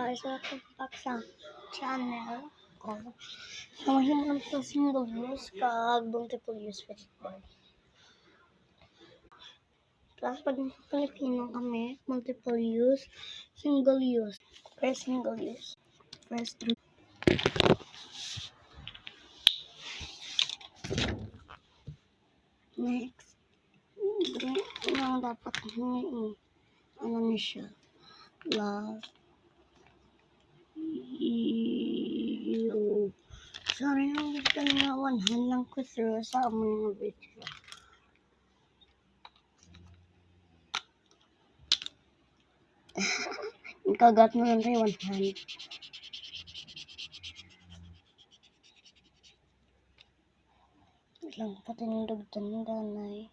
Isa ko back sa channel ko. So, mahimang to single use kag multiple use vegetable. Plus, pag Pilipino kami, multiple use, single use. First single use. First next. Yung dapat ano niya siya. Love you. Sorry, yung gusto nga 100 lang ko through sa mga video. Kagat mo lang tayo 100. Lang patinindog tandanay.